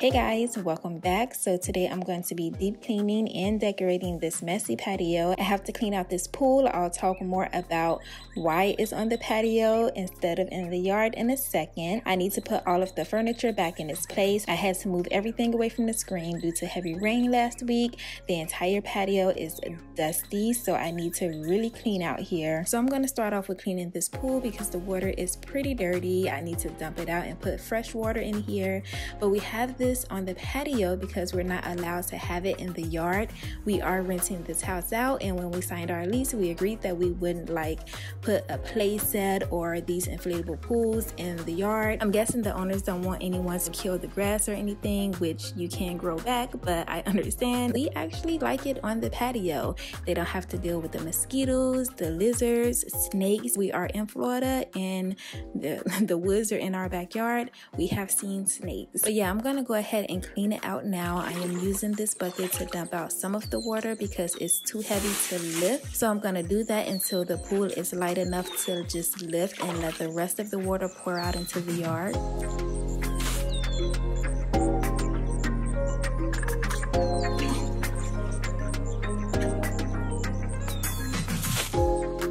Hey guys, welcome back. So today I'm going to be deep cleaning and decorating this messy patio. I have to clean out this pool. I'll talk more about why it's on the patio instead of in the yard in a second. I need to put all of the furniture back in its place. I had to move everything away from the screen due to heavy rain last week. The entire patio is dusty, so I need to really clean out here. So I'm going to start off with cleaning this pool because the water is pretty dirty. I need to dump it out and put fresh water in here. But we have this on the patio because we're not allowed to have it in the yard. We are renting this house out, and when we signed our lease, we agreed that we wouldn't put a play set or these inflatable pools in the yard. I'm guessing the owners don't want anyone to kill the grass or anything, which you can grow back, but I understand. We actually like it on the patio. They don't have to deal with the mosquitoes, the lizards, snakes. We are in Florida and the woods are in our backyard. We have seen snakes. But yeah, I'm gonna go ahead and clean it out now. I am using this bucket to dump out some of the water because it's too heavy to lift. So I'm gonna do that until the pool is light enough to just lift and let the rest of the water pour out into the yard.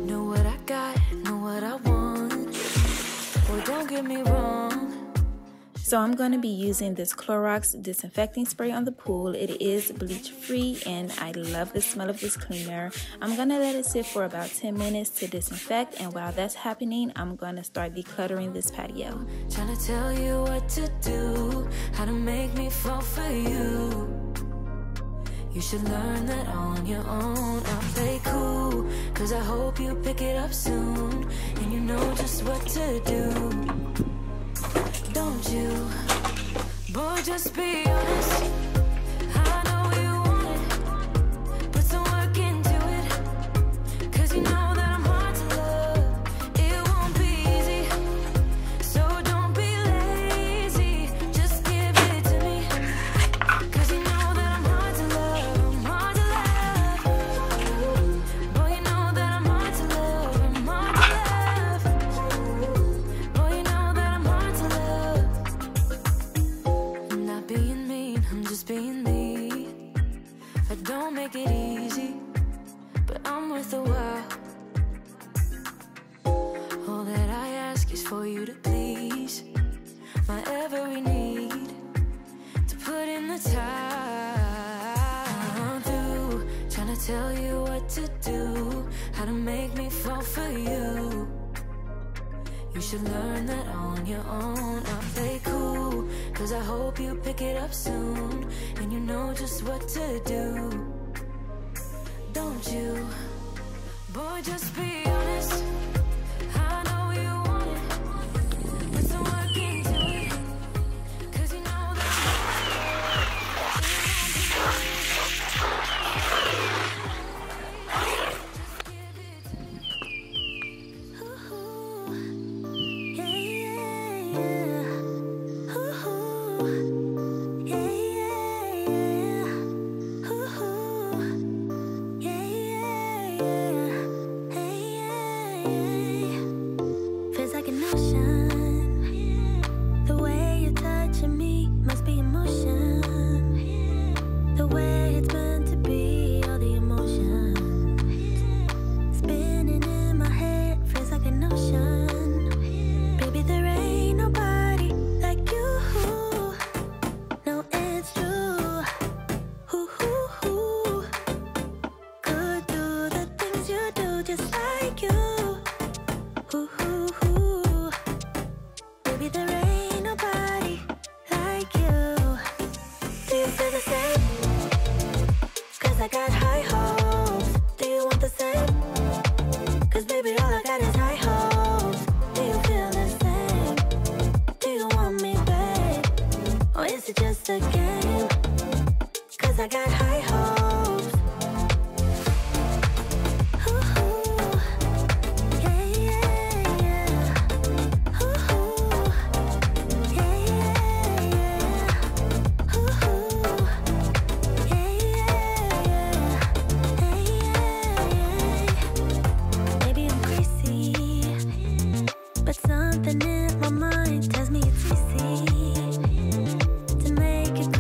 Know what I got, know what I want. Well, don't get me wrong. So I'm going to be using this Clorox disinfecting spray on the pool. It is bleach free and I love the smell of this cleaner. I'm going to let it sit for about 10 minutes to disinfect, and while that's happening, I'm going to start decluttering this patio. Trying to tell you what to do, how to make me fall for you. You should learn that on your own. I'll play cool, cause I hope you pick it up soon, and you know just what to do. Don't you? Boy, just be honest. I know you want it. Put some work into it, cause you know that I'm hard to love. It won't be easy, so don't be lazy. Just give it to me, cause you know that I'm hard to love. I'm hard to love. Boy, you know that I'm hard to love. I'm hard to love. Boy, you know that I'm hard to love. Being mean, I'm just being me. I don't make it easy, but I'm worth a while. All that I ask is for you to please my every need, to put in the time. I'm through trying to tell you what to do, how to make me fall for you. You should learn that on your own. I'll play cool, cause I hope you pick it up soon, and you know just what to do. Don't you? Boy, just be honest. I know you want it. Put some work into it, cause you know that something in my mind tells me it's easy to make it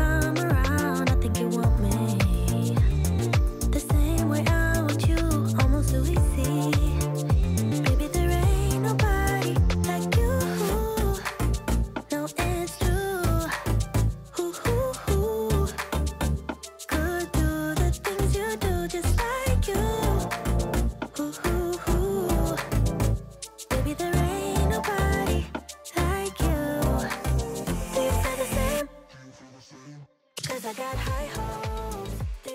'cause I got high hopes.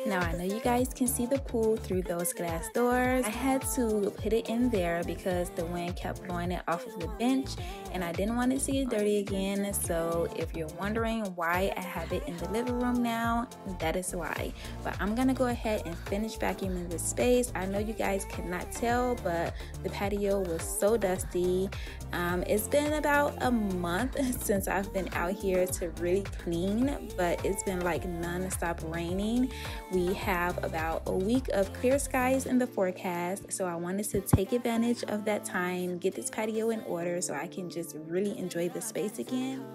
Now I know you guys can see the pool through those glass doors. I had to put it in there because the wind kept blowing it off of the bench and I didn't want to see it dirty again. So if you're wondering why I have it in the living room now, that is why. But I'm gonna go ahead and finish vacuuming this space. I know you guys cannot tell, but the patio was so dusty. It's been about a month since I've been out here to really clean, but it's been like non-stop raining. We have about a week of clear skies in the forecast, so I wanted to take advantage of that time, get this patio in order so I can just really enjoy the space again.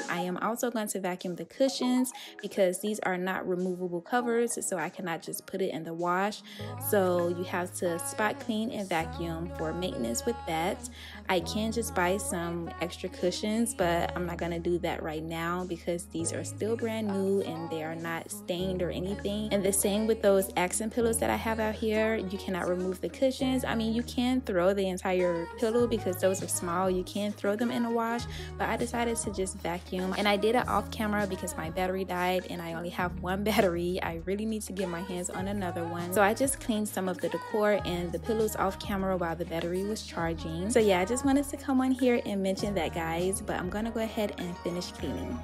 I am also going to vacuum the cushions because these are not removable covers, so I cannot just put it in the wash. So you have to spot clean and vacuum for maintenance with that. I can just buy some extra cushions, but I'm not going to do that right now because these are still brand new and they are not stained or anything. And the same with those accent pillows that I have out here. You cannot remove the cushions. I mean, you can throw the entire pillow because those are small. You can throw them in a wash, but I decided to just vacuum. And I did it off camera because my battery died and I only have one battery. I really need to get my hands on another one. So I just cleaned some of the decor and the pillows off camera while the battery was charging. So yeah, I just wanted to come on here and mention that, guys, but I'm gonna go ahead and finish cleaning.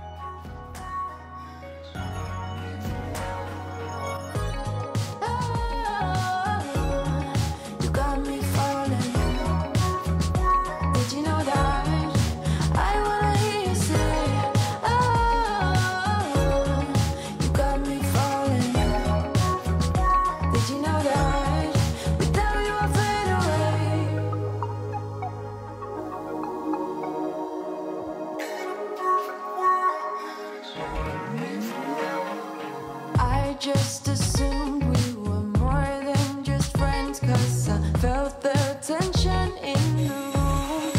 Just assumed we were more than just friends, 'cause I felt the tension in the room.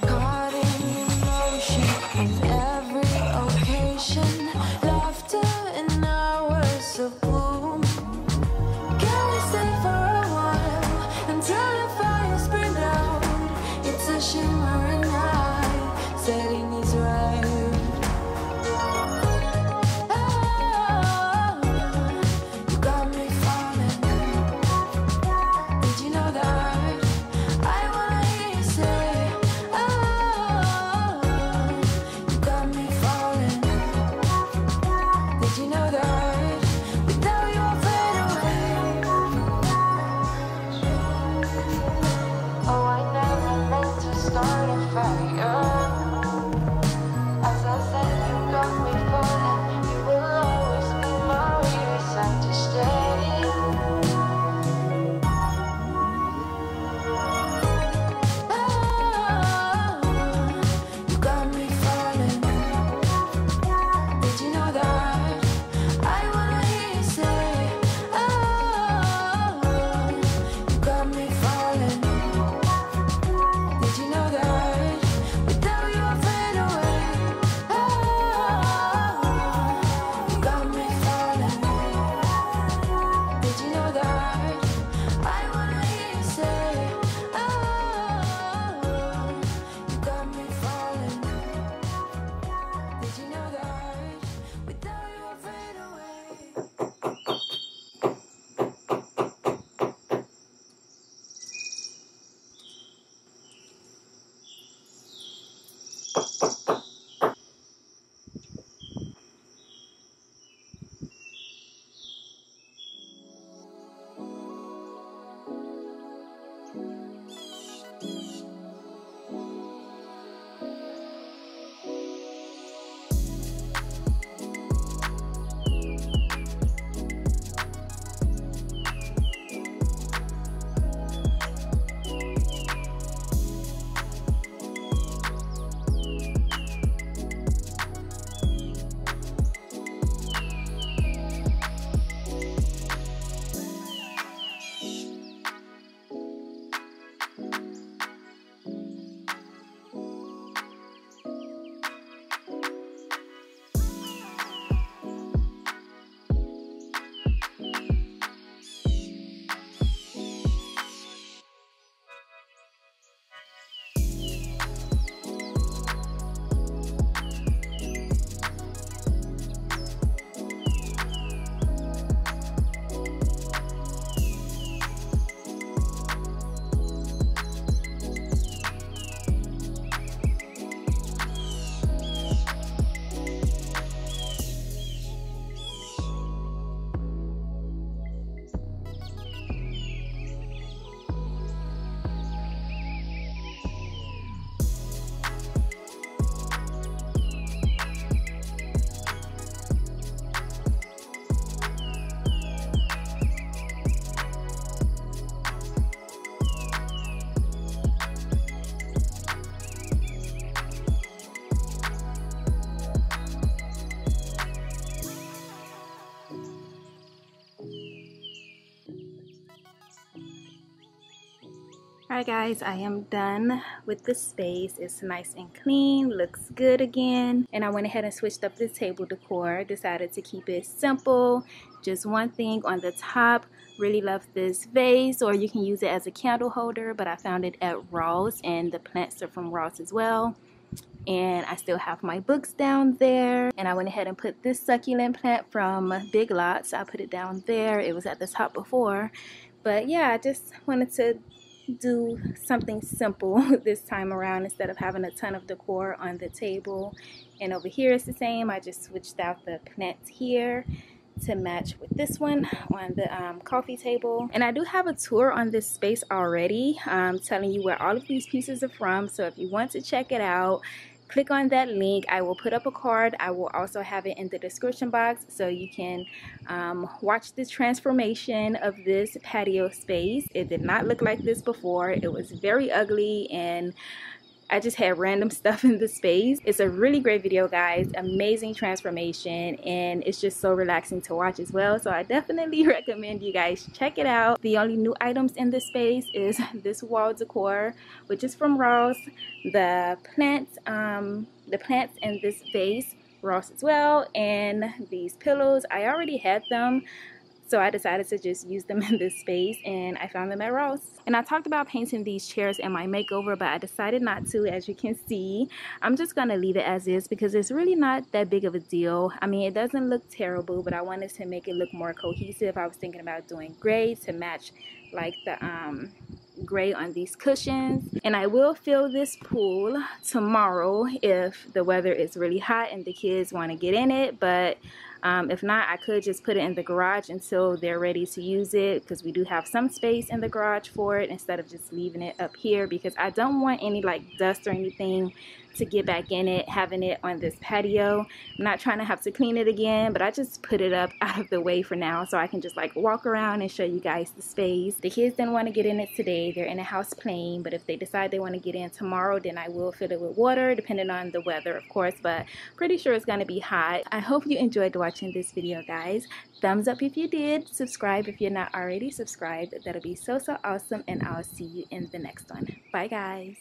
Caught in emotion in every occasion, laughter in hours of gloom. Can we stay for a while until the fires burn out? It's a shimmering night, setting is right. With Alright guys, I am done with the space. It's nice and clean, looks good again. And I went ahead and switched up the table decor. Decided to keep it simple, just one thing on the top. Really love this vase, or you can use it as a candle holder, but I found it at Ross, and the plants are from Ross as well. And I still have my books down there. And I went ahead and put this succulent plant from Big Lots. I put it down there. It was at the top before. But yeah, I just wanted to do something simple this time around instead of having a ton of decor on the table. And over here it's the same. I just switched out the plants here to match with this one on the coffee table. And I do have a tour on this space already, telling you where all of these pieces are from. So if you want to check it out, click on that link. I will put up a card. I will also have it in the description box so you can watch the transformation of this patio space. It did not look like this before. It was very ugly, and I just had random stuff in the space. It's a really great video, guys. Amazing transformation, and it's just so relaxing to watch as well. So I definitely recommend you guys check it out. The only new items in this space is this wall decor, which is from Ross. The plants in this vase, Ross as well, and these pillows, I already had them. So I decided to just use them in this space, and I found them at Ross. And I talked about painting these chairs in my makeover, but I decided not to. As you can see, I'm just going to leave it as is because it's really not that big of a deal. I mean, it doesn't look terrible, but I wanted to make it look more cohesive. I was thinking about doing gray to match like the gray on these cushions. And I will fill this pool tomorrow if the weather is really hot and the kids want to get in it, but if not, I could just put it in the garage until they're ready to use it, because we do have some space in the garage for it, instead of just leaving it up here, because I don't want any like dust or anything to get back in it, having it on this patio. I'm not trying to have to clean it again, but I just put it up out of the way for now so I can just like walk around and show you guys the space. The kids didn't want to get in it today. They're in the house playing, but if they decide they want to get in tomorrow, then I will fill it with water, depending on the weather, of course, but pretty sure it's going to be hot. I hope you enjoyed watching this video, guys. Thumbs up if you did. Subscribe if you're not already subscribed. That'll be so awesome, and I'll see you in the next one. Bye, guys.